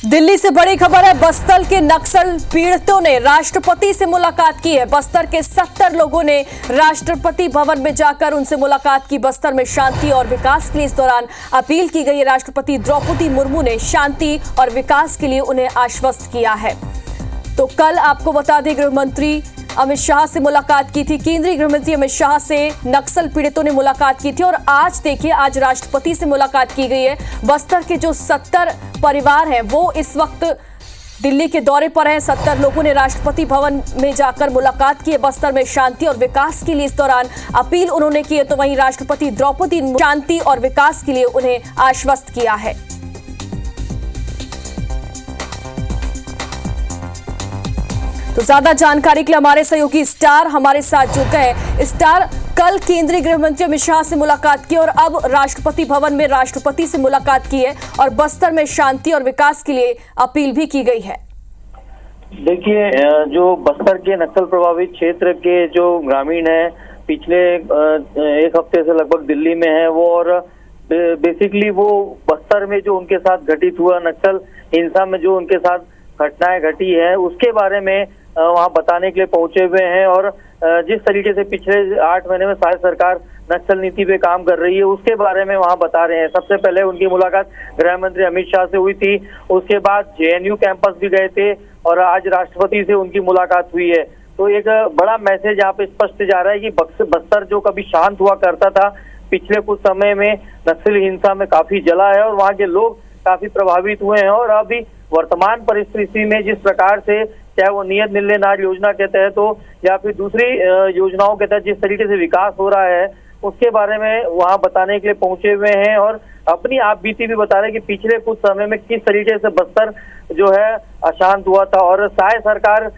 दिल्ली से बड़ी खबर है। बस्तर के नक्सल पीड़ितों ने राष्ट्रपति से मुलाकात की है। बस्तर के 70 लोगों ने राष्ट्रपति भवन में जाकर उनसे मुलाकात की। बस्तर में शांति और विकास के लिए इस दौरान अपील की गई है। राष्ट्रपति द्रौपदी मुर्मू ने शांति और विकास के लिए उन्हें आश्वस्त किया है। तो कल आपको बता दें, गृह मंत्री अमित शाह से मुलाकात की थी। केंद्रीय गृह मंत्री अमित शाह से नक्सल पीड़ितों ने मुलाकात की थी और आज देखिए, आज राष्ट्रपति से मुलाकात की गई है। बस्तर के जो 70 परिवार हैं वो इस वक्त दिल्ली के दौरे पर हैं। 70 लोगों ने राष्ट्रपति भवन में जाकर मुलाकात की है। बस्तर में शांति और विकास के लिए इस दौरान अपील उन्होंने की है। तो वहीं राष्ट्रपति द्रौपदी शांति और विकास के लिए उन्हें आश्वस्त किया है। तो ज्यादा जानकारी के लिए हमारे सहयोगी स्टार हमारे साथ जुड़ गए। स्टार, कल केंद्रीय गृह मंत्री अमित शाह से मुलाकात की और अब राष्ट्रपति भवन में राष्ट्रपति से मुलाकात की है और बस्तर में शांति और विकास के लिए अपील भी की गई है। देखिए, जो बस्तर के नक्सल प्रभावित क्षेत्र के जो ग्रामीण हैं, पिछले एक हफ्ते से लगभग दिल्ली में है वो, और बेसिकली वो बस्तर में जो उनके साथ घटित हुआ नक्सल हिंसा में जो उनके साथ घटनाएं घटी है उसके बारे में वहां बताने के लिए पहुंचे हुए हैं। और जिस तरीके से पिछले 8 महीने में शायद सरकार नक्सल नीति पे काम कर रही है उसके बारे में वहां बता रहे हैं। सबसे पहले उनकी मुलाकात गृह मंत्री अमित शाह से हुई थी, उसके बाद जेएनयू कैंपस भी गए थे और आज राष्ट्रपति से उनकी मुलाकात हुई है। तो एक बड़ा मैसेज यहाँ पे स्पष्ट जा रहा है कि बस्तर जो कभी शांत हुआ करता था, पिछले कुछ समय में नक्सली हिंसा में काफी जला है और वहाँ के लोग काफी प्रभावित हुए हैं। और अभी वर्तमान परिस्थिति में जिस प्रकार से, चाहे वो नियत निर्णय नार योजना के तहत हो या फिर दूसरी योजनाओं के तहत जिस तरीके से विकास हो रहा है उसके बारे में वहां बताने के लिए पहुंचे हुए हैं और अपनी आप बीती भी बता रहे हैं कि पिछले कुछ समय में किस तरीके से बस्तर जो है अशांत हुआ था और शायद सरकार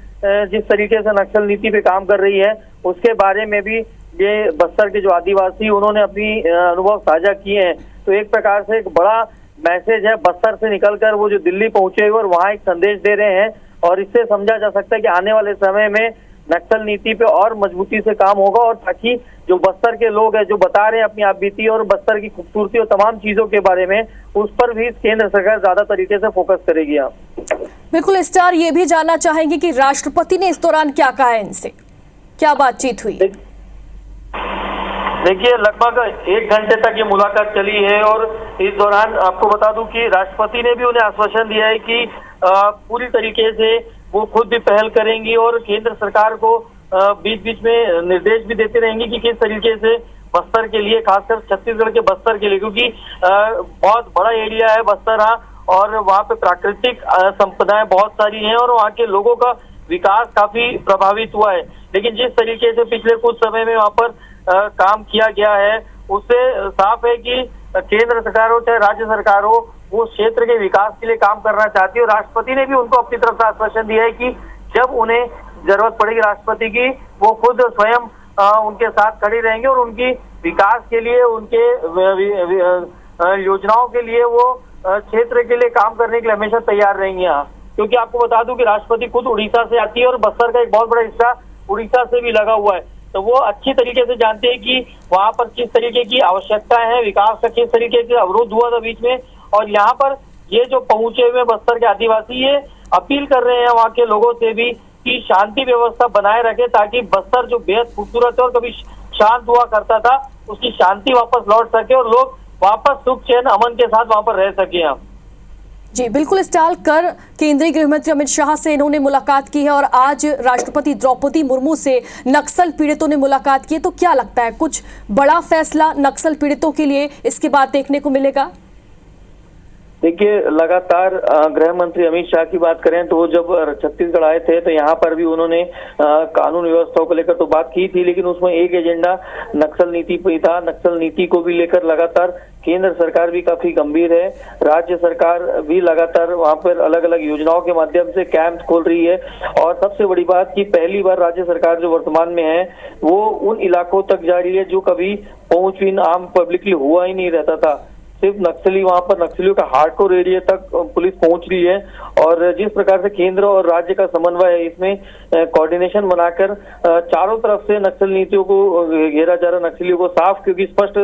जिस तरीके से नक्सल नीति पे काम कर रही है उसके बारे में भी ये बस्तर के जो आदिवासी उन्होंने अपनी अनुभव साझा किए हैं। तो एक प्रकार से एक बड़ा मैसेज है, बस्तर से निकलकर वो जो दिल्ली पहुंचे हुए और वहां एक संदेश दे रहे हैं और इससे समझा जा सकता है कि आने वाले समय में नक्सल नीति पे और मजबूती से काम होगा और ताकि जो बस्तर के लोग हैं जो बता रहे हैं अपनी आप बीती और बस्तर की खूबसूरती और तमाम चीजों के बारे में, उस पर भी केंद्र सरकार ज्यादा तरीके से फोकस करेगी। बिल्कुल स्टार, ये भी जानना चाहेंगे कि राष्ट्रपति ने इस दौरान क्या कहा है, इनसे क्या बातचीत हुई? देखिए, लगभग 1 घंटे तक ये मुलाकात चली है और इस दौरान आपको बता दूं कि राष्ट्रपति ने भी उन्हें आश्वासन दिया है कि पूरी तरीके से वो खुद भी पहल करेंगी और केंद्र सरकार को बीच बीच में निर्देश भी देते रहेंगी कि किस तरीके से बस्तर के लिए, खासकर छत्तीसगढ़ के बस्तर के लिए, क्योंकि बहुत बड़ा एरिया है बस्तर और वहाँ पे प्राकृतिक संपदाएं बहुत सारी हैं और वहाँ के लोगों का विकास काफी प्रभावित हुआ है। लेकिन जिस तरीके से पिछले कुछ समय में वहाँ पर काम किया गया है उससे साफ है कि केंद्र सरकार हो चाहे राज्य सरकार हो, वो क्षेत्र के विकास के लिए काम करना चाहती है। और राष्ट्रपति ने भी उनको अपनी तरफ से आश्वासन दिया है कि जब उन्हें जरूरत पड़ेगी राष्ट्रपति की, वो खुद स्वयं उनके साथ खड़ी रहेंगे और उनकी विकास के लिए, उनके योजनाओं के लिए वो क्षेत्र के लिए काम करने के लिए हमेशा तैयार रहेंगे। यहाँ क्योंकि आपको बता दूं कि राष्ट्रपति खुद उड़ीसा से आती है और बस्तर का एक बहुत बड़ा हिस्सा उड़ीसा से भी लगा हुआ है, तो वो अच्छी तरीके से जानते हैं कि वहाँ पर किस तरीके की आवश्यकताएं हैं, विकास का किस तरीके से अवरोध हुआ था बीच में। और यहाँ पर ये जो पहुंचे हुए बस्तर के आदिवासी ये अपील कर रहे हैं वहाँ के लोगों से भी कि शांति व्यवस्था बनाए रखे ताकि बस्तर जो बेहद खूबसूरत है और कभी शांत हुआ करता था उसकी शांति वापस लौट सके और लोग वापस सुख चैन अमन के साथ वहाँ पर रह सके। जी बिल्कुल स्टाल, कर केंद्रीय गृह मंत्री अमित शाह से इन्होंने मुलाकात की है और आज राष्ट्रपति द्रौपदी मुर्मू से नक्सल पीड़ितों ने मुलाकात की है। तो क्या लगता है, कुछ बड़ा फैसला नक्सल पीड़ितों के लिए इसके बाद देखने को मिलेगा? देखिए, लगातार गृह मंत्री अमित शाह की बात करें तो वो जब छत्तीसगढ़ आए थे तो यहाँ पर भी उन्होंने कानून व्यवस्था को लेकर तो बात की थी, लेकिन उसमें एक एजेंडा नक्सल नीति पर था। नक्सल नीति को भी लेकर लगातार केंद्र सरकार भी काफी गंभीर है, राज्य सरकार भी लगातार वहाँ पर अलग अलग योजनाओं के माध्यम से कैंप खोल रही है। और सबसे बड़ी बात कि पहली बार राज्य सरकार जो वर्तमान में है वो उन इलाकों तक जा रही है जो कभी पहुंच भी आम पब्लिकली हुआ ही नहीं रहता था। सिर्फ नक्सली, वहां पर नक्सलियों का हार्डकोर एरिया तक पुलिस पहुंच रही है। और जिस प्रकार से केंद्र और राज्य का समन्वय है, इसमें कोऑर्डिनेशन बनाकर चारों तरफ से नक्सल नीतियों को घेरा जा रहा, नक्सलियों को साफ, क्योंकि स्पष्ट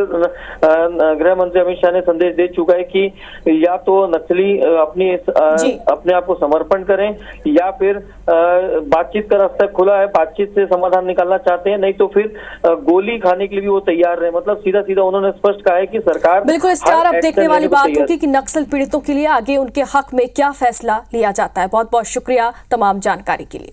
गृह मंत्री अमित शाह ने संदेश दे चुका है कि या तो नक्सली अपने आप को समर्पण करें या फिर बातचीत का रास्ता खुला है, बातचीत से समाधान निकालना चाहते हैं, नहीं तो फिर गोली खाने के लिए भी वो तैयार रहे। मतलब सीधा सीधा उन्होंने स्पष्ट कहा है कि सरकार बिल्कुल स्टार अब देखने वाली बात होगी कि नक्सल पीड़ितों के लिए आगे उनके हक में क्या फैसला लिया जाता है। बहुत बहुत शुक्रिया तमाम जानकारी के लिए।